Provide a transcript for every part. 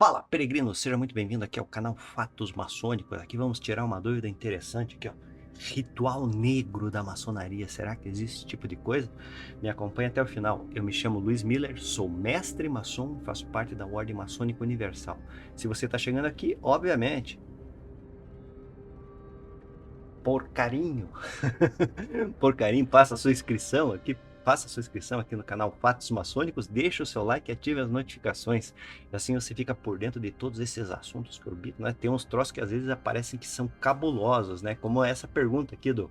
Fala, peregrino, seja muito bem-vindo aqui ao canal Fatos Maçônicos. Aqui vamos tirar uma dúvida interessante aqui, ó. Ritual negro da maçonaria, será que existe esse tipo de coisa? Me acompanhe até o final. Eu me chamo Luiz Miller, sou mestre maçom, faço parte da Ordem Maçônica Universal. Se você está chegando aqui, obviamente, por carinho, por carinho, faça a sua inscrição aqui no canal Fatos Maçônicos, deixe o seu like e ative as notificações. Assim você fica por dentro de todos esses assuntos que eu orbito, né? Tem uns troços que às vezes aparecem que são cabulosos, né? Como essa pergunta aqui do,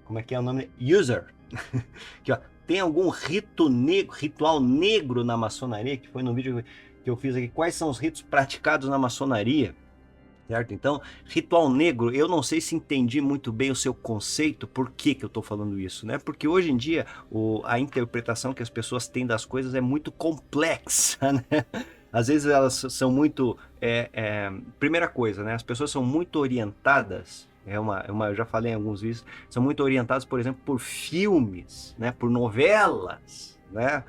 como é que é o nome? User. Aqui, ó. Tem algum ritual negro na maçonaria? Que foi no vídeo que eu fiz aqui. Quais são os ritos praticados na maçonaria? Certo? Então, ritual negro, eu não sei se entendi muito bem o seu conceito, por que que eu estou falando isso, né? Porque hoje em dia a interpretação que as pessoas têm das coisas é muito complexa, né? Às vezes elas são muito... primeira coisa, né? As pessoas são muito orientadas, eu já falei em alguns vídeos, são muito orientadas, por exemplo, por filmes, né? Por novelas, né?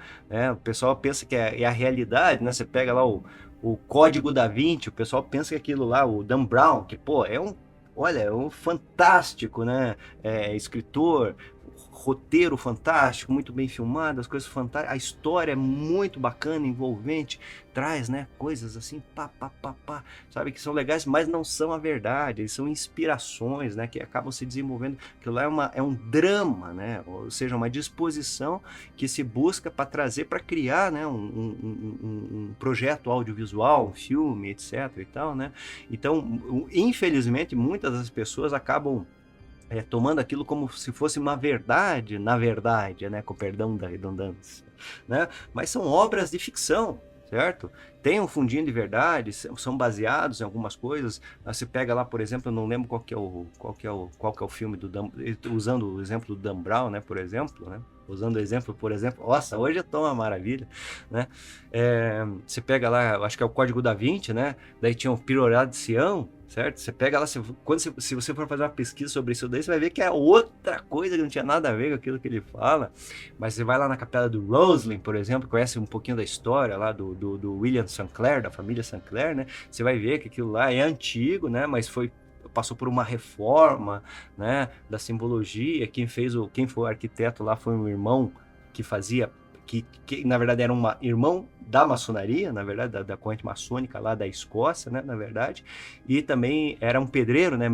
O pessoal pensa que é a realidade, né? Você pega lá o Código da Vinci, o pessoal pensa que aquilo lá, o Dan Brown, que pô, olha, é um fantástico, né? Escritor, roteiro fantástico, muito bem filmado, as coisas fantásticas, a história é muito bacana, envolvente, traz, né, coisas assim, sabe, que são legais, mas não são a verdade, eles são inspirações, né, que acabam se desenvolvendo, aquilo lá é um drama, né, ou seja, uma disposição que se busca para trazer, para criar, né, um projeto audiovisual, um filme, etc e tal, né, então, infelizmente, muitas das pessoas acabam tomando aquilo como se fosse uma verdade, na verdade, né, com perdão da redundância, né? Mas são obras de ficção, certo? Tem um fundinho de verdade, são baseados em algumas coisas. Você pega lá, por exemplo, eu não lembro qual que é o filme do Dan, usando o exemplo do Dan Brown, né, por exemplo, né? Usando o exemplo, por exemplo, nossa, hoje eu tô uma maravilha, né? Você pega lá, acho que é o Código da Vinci, né? Daí tinha o Pirorá de Sião, certo? Você pega lá, se você for fazer uma pesquisa sobre isso daí, você vai ver que é outra coisa que não tinha nada a ver com aquilo que ele fala. Mas você vai lá na capela do Roslin, por exemplo, conhece um pouquinho da história lá do William Sinclair, da família Sinclair, né? Você vai ver que aquilo lá é antigo, né? Mas passou por uma reforma, né, da simbologia. Quem foi o arquiteto lá foi um irmão que fazia, que na verdade era um irmão da maçonaria, na verdade, da corrente maçônica lá da Escócia, né, na verdade, e também era um pedreiro, né,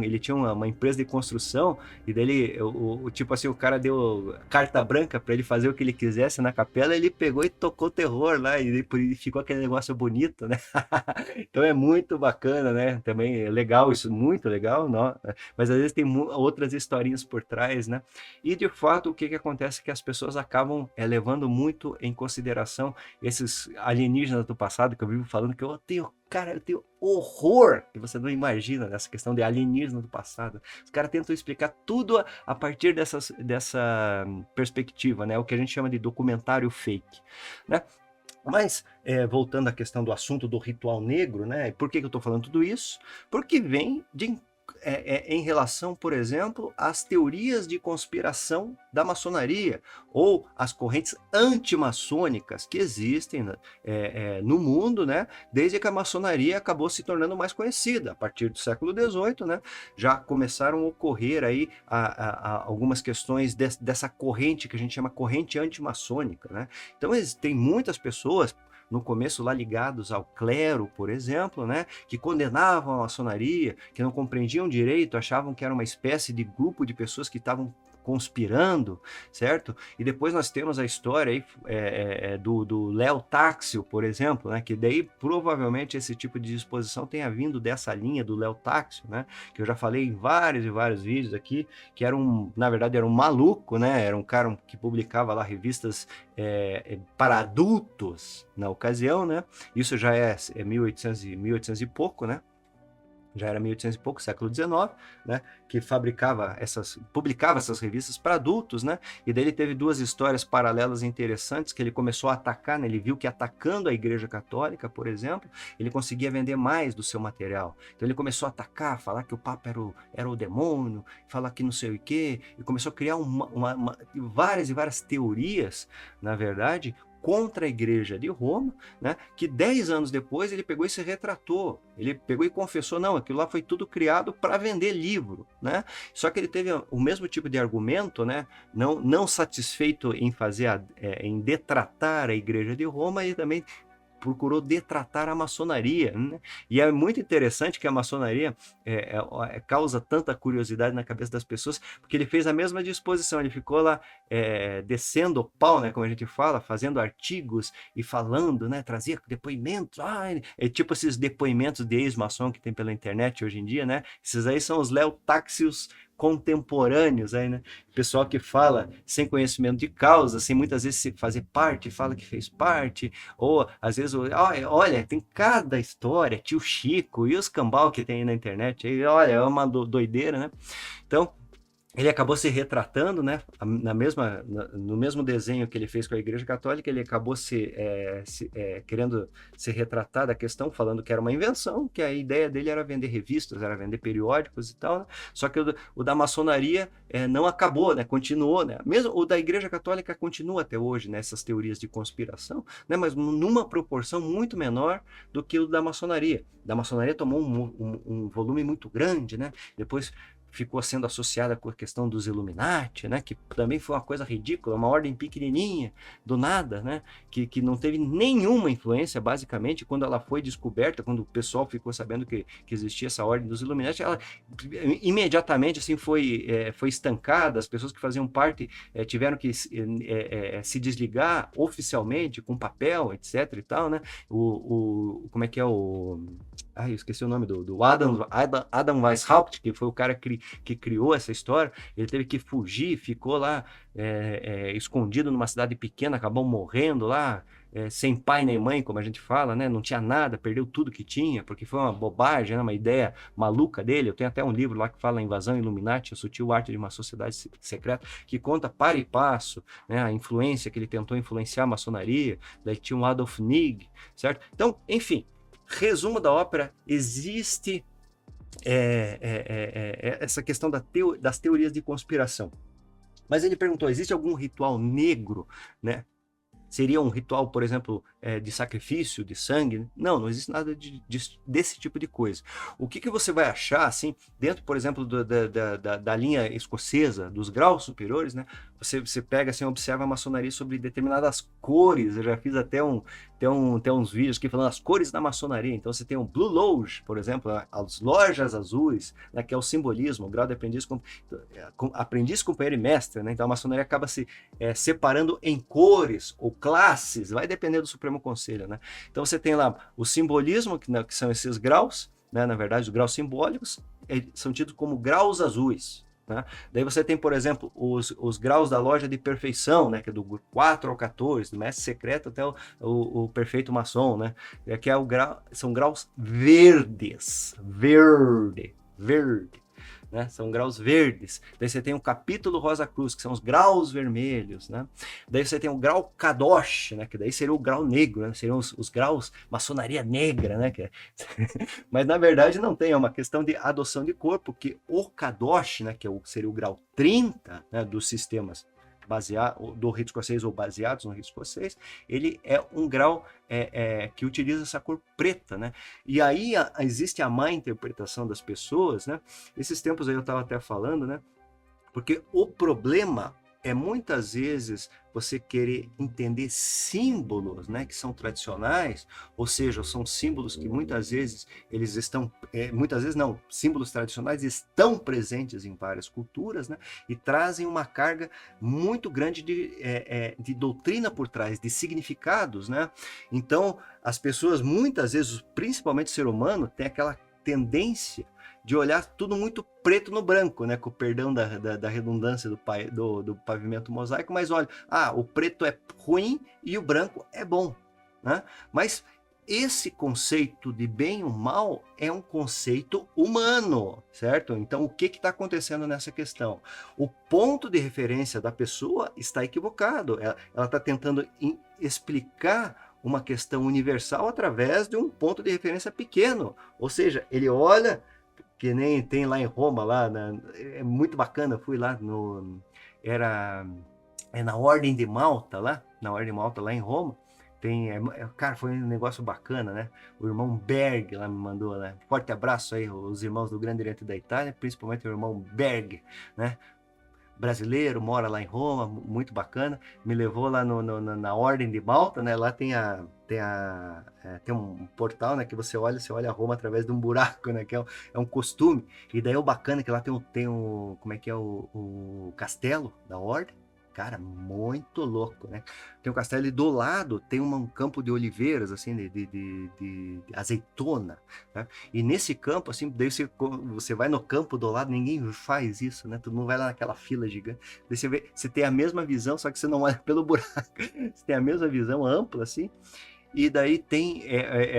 ele tinha uma empresa de construção, e dele, tipo assim, o cara deu carta branca para ele fazer o que ele quisesse na capela, ele pegou e tocou terror lá, e ficou aquele negócio bonito, né, então é muito bacana, né, também é legal isso, muito legal, não? Mas às vezes tem outras historinhas por trás, né, e de fato o que que acontece é que as pessoas acabam levando muito em consideração esses alienígenas do passado, que eu vivo falando que eu tenho, cara, eu tenho horror, que você não imagina, nessa questão de alienígena do passado. Os caras tentam explicar tudo a partir dessa perspectiva, né? O que a gente chama de documentário fake, né? Mas, voltando à questão do assunto do ritual negro, né? Por que que eu estou falando tudo isso? Porque vem em relação, por exemplo, às teorias de conspiração da maçonaria ou as correntes antimaçônicas que existem, né, no mundo, né? Desde que a maçonaria acabou se tornando mais conhecida. A partir do século XVIII, né? Já começaram a ocorrer aí algumas questões dessa corrente que a gente chama corrente antimaçônica, né? Então, tem muitas pessoas no começo lá ligados ao clero, por exemplo, né, que condenavam a maçonaria, que não compreendiam direito, achavam que era uma espécie de grupo de pessoas que estavam conspirando, certo? E depois nós temos a história aí, do Léo Táxio, por exemplo, né? Que daí provavelmente esse tipo de disposição tenha vindo dessa linha do Léo Táxio, né? Que eu já falei em vários e vários vídeos aqui, que na verdade era um maluco, né? Era um cara que publicava lá revistas para adultos na ocasião, né? Isso já é 1800 e pouco, né? Já era 1800 e pouco, século XIX, né, que publicava essas revistas para adultos, né, e daí ele teve duas histórias paralelas interessantes, que ele começou a atacar, né, ele viu que atacando a Igreja Católica, por exemplo, ele conseguia vender mais do seu material, então ele começou a atacar, falar que o Papa era o demônio, falar que não sei o quê, e começou a criar várias e várias teorias, na verdade, contra a igreja de Roma, né, que 10 anos depois ele pegou e se retratou, ele pegou e confessou, não, aquilo lá foi tudo criado para vender livro, né? Só que ele teve o mesmo tipo de argumento, né, não satisfeito em em detratar a igreja de Roma, ele também procurou detratar a maçonaria, né? E é muito interessante que a maçonaria causa tanta curiosidade na cabeça das pessoas, porque ele fez a mesma disposição, ele ficou lá descendo o pau, né, como a gente fala, fazendo artigos e falando, né, trazia depoimentos, tipo esses depoimentos de ex-maçom que tem pela internet hoje em dia, né? Esses aí são os leotáxios contemporâneos aí, né? Pessoal que fala sem conhecimento de causa, sem muitas vezes se fazer parte, fala que fez parte, ou às vezes, olha, tem cada história, tio Chico e os cambal que tem aí na internet, aí, olha, é uma doideira, né? Então, ele acabou se retratando, né? No mesmo desenho que ele fez com a Igreja Católica, ele acabou querendo se retratar da questão, falando que era uma invenção, que a ideia dele era vender revistas, era vender periódicos e tal, né? Só que o da maçonaria não acabou, né? Continuou, né? Mesmo o da Igreja Católica continua até hoje, né? Essas teorias de conspiração, né? Mas numa proporção muito menor do que o da maçonaria. Da maçonaria tomou um volume muito grande, né? Depois ficou sendo associada com a questão dos Illuminati, né, que também foi uma coisa ridícula, uma ordem pequenininha, do nada, né, que não teve nenhuma influência, basicamente, quando ela foi descoberta, quando o pessoal ficou sabendo que existia essa ordem dos Illuminati, ela imediatamente assim, foi estancada, as pessoas que faziam parte tiveram que se desligar oficialmente, com papel, etc e tal, né, como é que é o... eu esqueci o nome do Adam Weishaupt, que foi o cara que criou essa história. Ele teve que fugir, ficou lá escondido numa cidade pequena, acabou morrendo lá, sem pai nem mãe, como a gente fala, né? Não tinha nada, perdeu tudo que tinha, porque foi uma bobagem, né? Uma ideia maluca dele. Eu tenho até um livro lá que fala Invasão Illuminati, a sutil arte de uma sociedade secreta, que conta para e passo, né? A influência que ele tentou influenciar a maçonaria. Daí tinha um Adolf Nigg, certo? Então, enfim, resumo da ópera, existe essa questão das teorias de conspiração. Mas ele perguntou, existe algum ritual negro, né? Seria um ritual, por exemplo, de sacrifício, de sangue? Não existe nada desse tipo de coisa. O que você vai achar, assim, dentro, por exemplo, da linha escocesa, dos graus superiores, né? Você pega, assim, observa a maçonaria sobre determinadas cores. Eu já fiz até uns vídeos aqui falando as cores da maçonaria. Então você tem o Blue Lodge, por exemplo, as lojas azuis, né, que é o simbolismo, o grau de aprendiz, companheiro e mestre, né? Então a maçonaria acaba se separando em cores ou classes, vai depender do Supremo Conselho, né? Então você tem lá o simbolismo, que são esses graus, né? Na verdade, os graus simbólicos são tidos como graus azuis, né? Daí você tem, por exemplo, os graus da loja de perfeição, né? Que é do 4 ao 14, do mestre secreto até o perfeito maçom, né? Que são graus verdes, verde, né? São graus verdes. Daí você tem o capítulo Rosa Cruz, que são os graus vermelhos, né? Daí você tem o grau Kadosh, né? Que daí seria o grau negro, né? Seriam os graus maçonaria negra, né? Mas na verdade não tem, é uma questão de adoção de corpo, que o Kadosh, né? Que seria o grau 30, né? Dos sistemas do rito escocês ou baseados no rito escocês, ele é um grau que utiliza essa cor preta, né? E aí existe a má interpretação das pessoas, né? Esses tempos aí eu estava até falando, né? Porque o problema é muitas vezes você querer entender símbolos, né, que são tradicionais, ou seja, são símbolos que muitas vezes eles estão, muitas vezes não, símbolos tradicionais estão presentes em várias culturas, né, e trazem uma carga muito grande de doutrina por trás, de significados, né. Então, as pessoas muitas vezes, principalmente o ser humano, tem aquela tendência de olhar tudo muito preto no branco, né? Com o perdão da redundância do pavimento mosaico, mas olha, o preto é ruim e o branco é bom, né? Mas esse conceito de bem ou mal é um conceito humano, certo? Então, o que está acontecendo nessa questão? O ponto de referência da pessoa está equivocado. Ela está tentando explicar uma questão universal através de um ponto de referência pequeno. Ou seja, ele olha, que nem tem lá em Roma, é muito bacana, fui lá era é na Ordem de Malta lá, na Ordem de Malta lá em Roma, tem, cara, foi um negócio bacana, né? O irmão Berg lá me mandou, né? Forte abraço aí, os irmãos do Grande Oriente da Itália, principalmente o irmão Berg, né? Brasileiro, mora lá em Roma, muito bacana. Me levou lá na Ordem de Malta, né? Lá tem um portal, né? Que você olha Roma através de um buraco, né? Que é um costume. E daí o bacana é que lá tem como é que é o castelo da Ordem. Cara, muito louco, né? Tem um castelo e do lado tem um campo de oliveiras, assim, de azeitona, né? E nesse campo, assim, daí você vai no campo do lado, ninguém faz isso, né? Todo mundo vai lá naquela fila gigante. Daí você vê, você tem a mesma visão, só que você não olha pelo buraco. Você tem a mesma visão ampla, assim. E daí tem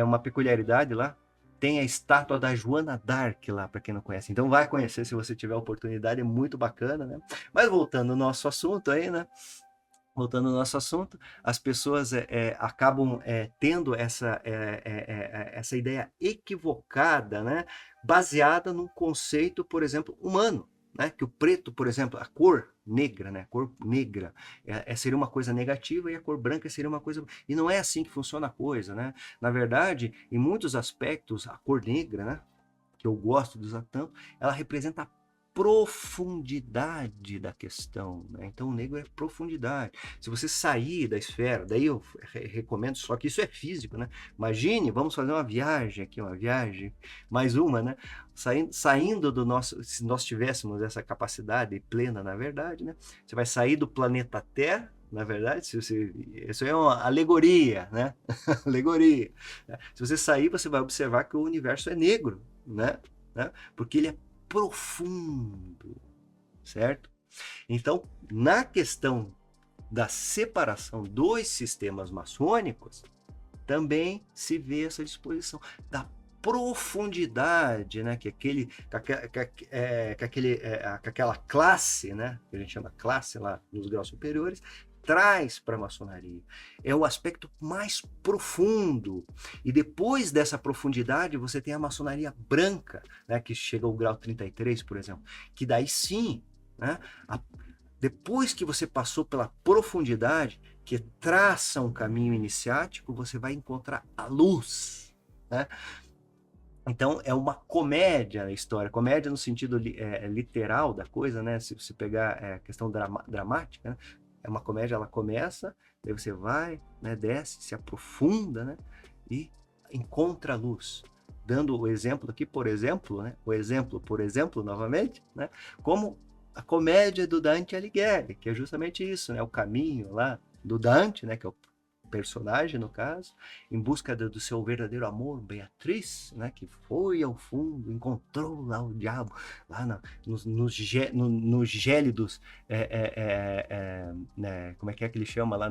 uma peculiaridade lá. Tem a estátua da Joana d'Arc lá, para quem não conhece. Então vai conhecer se você tiver a oportunidade, é muito bacana, né? Mas voltando ao nosso assunto aí, né? Voltando ao nosso assunto, as pessoas acabam tendo essa ideia equivocada, né? Baseada num conceito, por exemplo, humano. Né? Que o preto, por exemplo, a cor negra, né? A cor negra seria uma coisa negativa e a cor branca seria uma coisa. E não é assim que funciona a coisa, né? Na verdade, em muitos aspectos, a cor negra, né? Que eu gosto de usar tanto, ela representa a profundidade da questão, né? Então o negro é profundidade. Se você sair da esfera, daí eu recomendo, só que isso é físico, né? Imagine, vamos fazer uma viagem aqui, uma viagem, mais uma, né? Saindo do nosso, se nós tivéssemos essa capacidade plena, na verdade, né? Você vai sair do planeta Terra, na verdade, isso é uma alegoria, né? Alegoria. Se você sair, você vai observar que o universo é negro, né? Porque ele é profundo, certo? Então, na questão da separação dos sistemas maçônicos, também se vê essa disposição da profundidade, né, que aquela classe, né, que a gente chama classe lá nos graus superiores, traz para a maçonaria. É o aspecto mais profundo. E depois dessa profundidade, você tem a maçonaria branca, né, que chega ao grau 33, por exemplo, que daí sim, né, depois que você passou pela profundidade, que traça um caminho iniciático, você vai encontrar a luz, né? Então é uma comédia a história, comédia no sentido literal da coisa, né? Se você pegar a questão dramática, né? É uma comédia, ela começa, daí você vai, né? Desce, se aprofunda, né? E encontra a luz. Dando o exemplo aqui, por exemplo, né? O exemplo, por exemplo, novamente, né? Como a comédia do Dante Alighieri, que é justamente isso, né? O caminho lá do Dante, né? Que é o personagem, no caso, em busca do seu verdadeiro amor, Beatriz, né, que foi ao fundo, encontrou lá o diabo, lá nos gélidos, né, como é que ele chama lá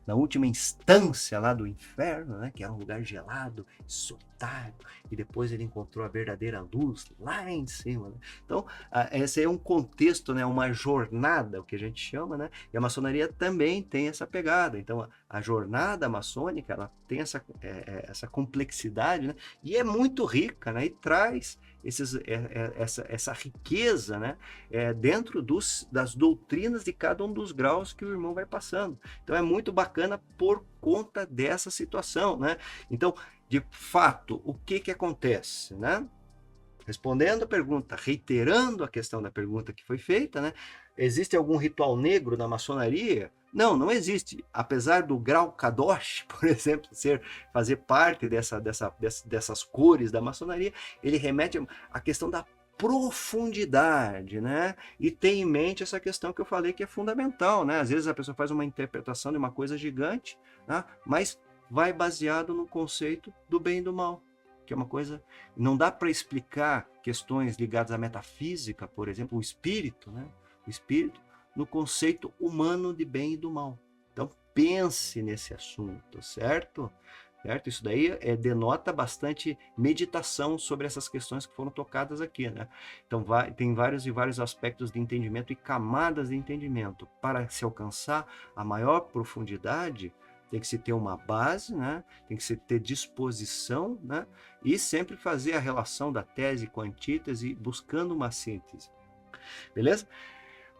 na última instância lá do inferno, né, que era um lugar gelado, solitário, e depois ele encontrou a verdadeira luz lá em cima. Né? Então, esse é um contexto, né, uma jornada, o que a gente chama, né, e a maçonaria também tem essa pegada. Então, a jornada maçônica, ela tem essa complexidade, né? E é muito rica, né? E traz essa riqueza, né? Dentro das doutrinas de cada um dos graus que o irmão vai passando. Então, é muito bacana por conta dessa situação, né? Então, de fato, o que acontece, né? Respondendo a pergunta, reiterando a questão da pergunta que foi feita, né? Existe algum ritual negro na maçonaria? Não, não existe. Apesar do grau Kadosh, por exemplo, fazer parte dessas cores da maçonaria, ele remete à questão da profundidade, né? E tem em mente essa questão que eu falei que é fundamental, né? Às vezes a pessoa faz uma interpretação de uma coisa gigante, né? Mas vai baseado no conceito do bem e do mal, que é uma coisa, não dá para explicar questões ligadas à metafísica, por exemplo, o espírito, né? O espírito no conceito humano de bem e do mal. Então pense nesse assunto, certo? Certo? Isso daí denota bastante meditação sobre essas questões que foram tocadas aqui, né? Então tem vários e vários aspectos de entendimento e camadas de entendimento. Para se alcançar a maior profundidade, tem que se ter uma base, né? Tem que se ter disposição, né? E sempre fazer a relação da tese com a antítese, buscando uma síntese. Beleza?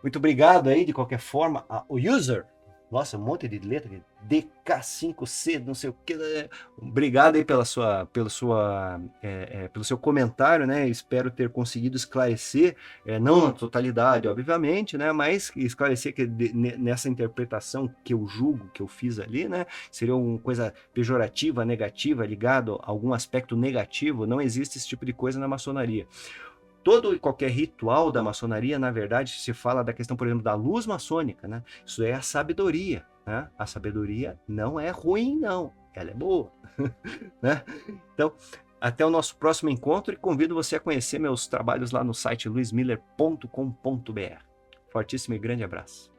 Muito obrigado aí, de qualquer forma, o user. Nossa, um monte de letra, DK5C, não sei o que. Obrigado aí pelo seu comentário, né? Espero ter conseguido esclarecer, não na totalidade, obviamente, né? Mas esclarecer que nessa interpretação que eu julgo que eu fiz ali, né? Seria uma coisa pejorativa, negativa, ligado a algum aspecto negativo. Não existe esse tipo de coisa na maçonaria. Todo e qualquer ritual da maçonaria, na verdade, se fala da questão, por exemplo, da luz maçônica, né? Isso é a sabedoria, né? A sabedoria não é ruim, não. Ela é boa, né? Então, até o nosso próximo encontro e convido você a conhecer meus trabalhos lá no site luismiller.com.br. Fortíssimo e grande abraço.